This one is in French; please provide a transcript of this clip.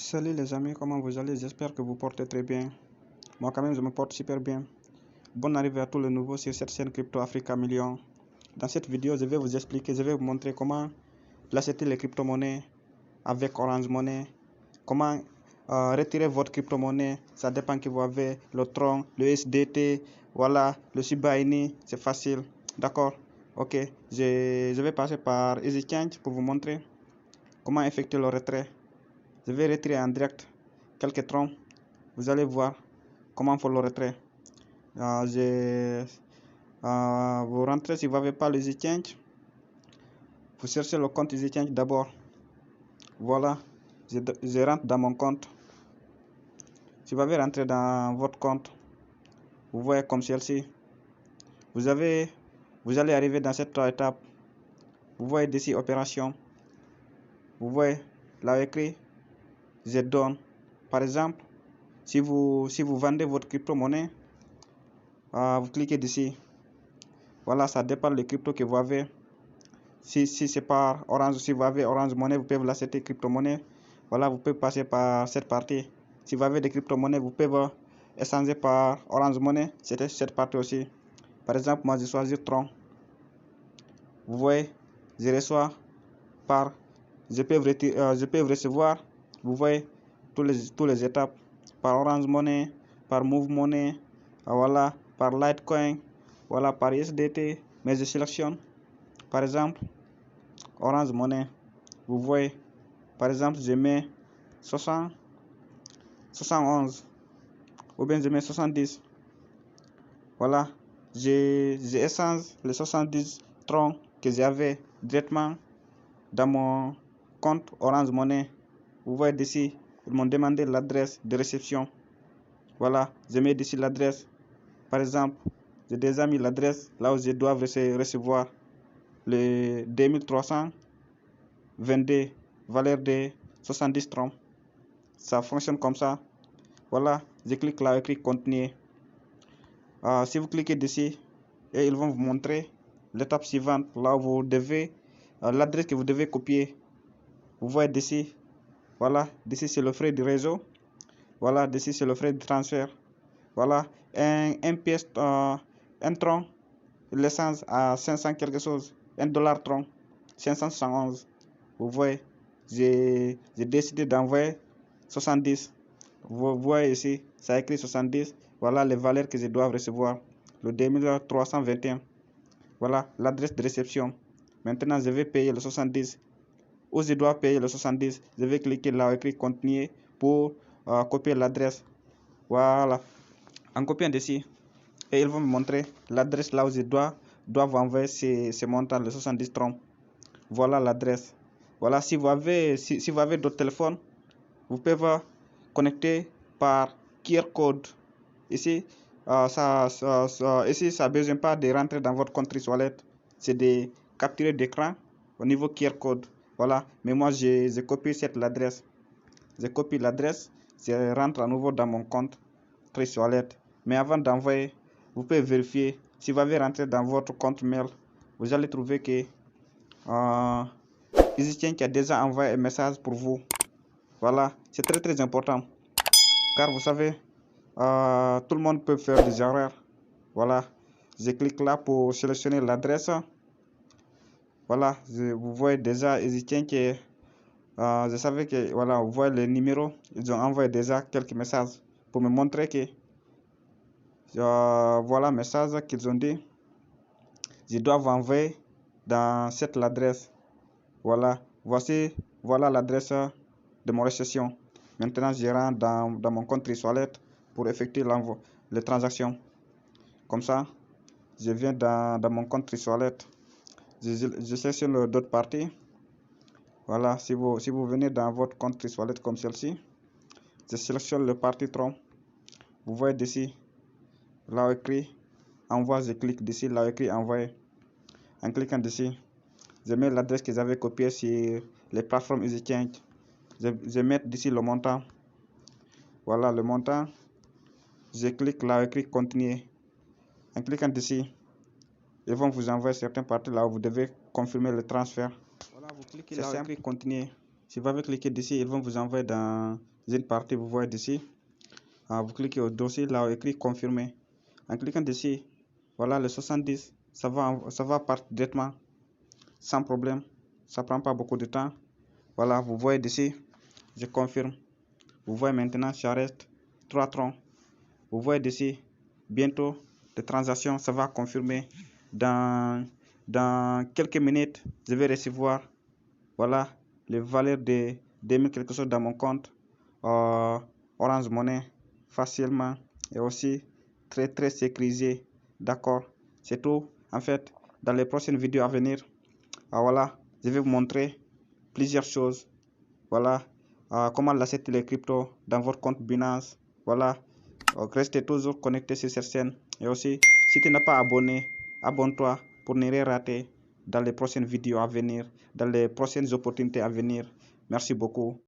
Salut les amis, comment vous allez? J'espère que vous portez très bien. Moi quand même je me porte super bien. Bonne arrivée à tous les nouveaux sur cette chaîne Crypto Africa Million. Dans cette vidéo, je vais vous montrer comment placer les crypto-monnaies avec Orange Money. Comment retirer votre crypto-monnaie, ça dépend que vous avez le Tron, le SDT, voilà, le Shiba Inu, c'est facile. D'accord? Ok, je vais passer par EasyChange pour vous montrer comment effectuer le retrait. Je vais retirer en direct quelques troncs. Vous allez voir comment faire le retrait. Vous rentrez, si vous n'avez pas les EasyChange, vous cherchez le compte EasyChange d'abord. Voilà, je rentre dans mon compte. Si vous avez rentré dans votre compte, vous voyez comme celle-ci. Vous allez arriver dans cette étape. Vous voyez ici opération. Vous voyez là écrit je donne. Par exemple, si vous vendez votre crypto-monnaie, vous cliquez ici. Voilà, ça dépend des cryptos que vous avez. Si c'est par Orange, si vous avez Orange Money, vous pouvez l'accepter crypto-monnaie. Voilà, vous pouvez passer par cette partie. Si vous avez des crypto-monnaies, vous pouvez échanger par Orange Money. C'était cette partie aussi. Par exemple, moi, je choisis Tron. Vous voyez, je reçois par... Je peux recevoir, vous voyez, tous les étapes. Par Orange Money, par Move Money, voilà, par Litecoin, voilà, par USDT. Mais je sélectionne, par exemple, Orange Money. Vous voyez, par exemple, je mets 71 ou bien je mets 70. Voilà, j'échange les 70 troncs que j'avais directement dans mon compte Orange Money. Vous voyez ici, ils m'ont demandé l'adresse de réception. Voilà, je mets ici l'adresse. Par exemple, j'ai déjà mis l'adresse là où je dois recevoir le 2322 valeur de 70 troncs. Ça fonctionne comme ça. Voilà, je clique là écrit continuer. Si vous cliquez dessus, et ils vont vous montrer l'étape suivante là où vous devez l'adresse que vous devez copier. Vous voyez ici, voilà, ici c'est le frais du réseau. Voilà, ici c'est le frais de transfert. Voilà, un pièce, un tronc, l'essence à 500 quelque chose, $1 tronc, 571. Vous voyez, j'ai décidé d'envoyer 70. Vous voyez ici, ça écrit 70. Voilà les valeurs que je dois recevoir. Le 2321. Voilà l'adresse de réception. Maintenant, je vais payer le 70. Où je dois payer le 70, je vais cliquer là, écrit continuer pour copier l'adresse. Voilà. En copiant dessus, et ils vont me montrer l'adresse là où je dois vous envoyer ces montants, le 70 troncs. Voilà l'adresse. Voilà, si vous avez d'autres téléphones, vous pouvez connecter par QR code. Ici, ici, ça n'a besoin pas de rentrer dans votre compte wallet. C'est de capturer d'écran au niveau QR code. Voilà, mais moi, j'ai copié l'adresse. Je copie l'adresse, je rentre à nouveau dans mon compte wallet. Mais avant d'envoyer, vous pouvez vérifier si vous avez rentré dans votre compte mail. Vous allez trouver que EasyChange a déjà envoyé un message pour vous. Voilà, c'est très important. Car vous savez, tout le monde peut faire des erreurs. Voilà, je clique là pour sélectionner l'adresse. Voilà, vous voyez déjà EasyChange que je savais que, voilà, vous voyez les numéros. Ils ont envoyé déjà quelques messages pour me montrer que voilà le message qu'ils ont dit. Je dois vous envoyer dans cette adresse. Voilà, voilà l'adresse de mon réception. Maintenant, je rentre dans mon compte wallet pour effectuer les transactions. Comme ça, je viens dans mon compte wallet. Je sélectionne d'autres parties. Voilà, si vous venez dans votre compte wallet comme celle-ci, je sélectionne le parti tronc. Vous voyez ici, là écrit envoi, je clique ici, là écrit envoyer. En cliquant ici, je mets l'adresse que j'avais copiée sur les plateformes EasyChange. Je mets ici le montant. Voilà le montant. Je clique là écrit continuer. En cliquant ici, ils vont vous envoyer certaines parties là où vous devez confirmer le transfert. Voilà, vous cliquez là écrit continuer. Si vous avez cliqué d'ici, ils vont vous envoyer dans une partie, vous voyez d'ici. Vous cliquez au dossier, là où écrit confirmer. En cliquant dessus, voilà le 70, ça va partir directement sans problème. Ça prend pas beaucoup de temps. Voilà, vous voyez d'ici, je confirme. Vous voyez maintenant, ça reste 3 troncs. Vous voyez d'ici, bientôt, les transactions, ça va confirmer. Dans quelques minutes, je vais recevoir, voilà, les valeurs de 2000 quelque chose dans mon compte Orange Money facilement et aussi très sécurisé. D'accord, c'est tout. En fait, dans les prochaines vidéos à venir, voilà, je vais vous montrer plusieurs choses. Voilà, comment l'accepter les cryptos dans votre compte Binance. Voilà, restez toujours connecté sur cette chaîne. Et aussi, si tu n'es pas abonné, abonne-toi pour ne rien rater dans les prochaines vidéos à venir, dans les prochaines opportunités à venir. Merci beaucoup.